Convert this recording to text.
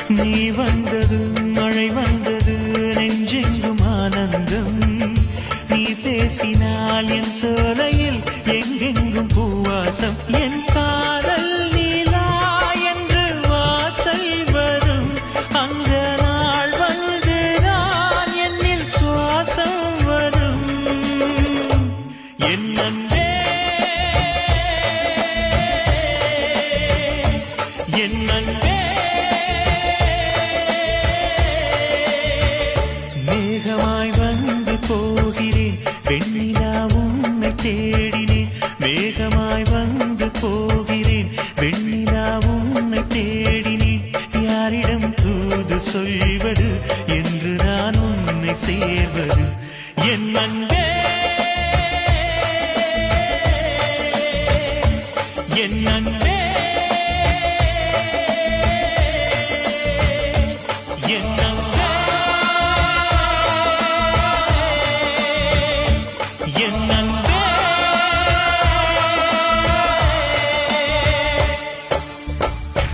நீ வந்தது மழை வந்தது நெஞ்செங்கும் ஆனந்தம் நீ பேசினால் என் சோலையில் எங்கெங்கும் பூவாசம் என் காதல் நீலா என்று வாசல் வரும் அந்த நாள் வந்து நான் என்னில் சுவாசம் வரும் என் அன்பே என் அன்பே மேகமாய் வந்து போகிறேன் வெண்ணிலா உன்னை தேடினேன் மேகமாய் வந்து போகிறேன் வெண்ணிலா உன்னை தேடினேன் யாரிடம் தூது சொல்வது என்று நான் உன்னை சேர்வது என் அன்பே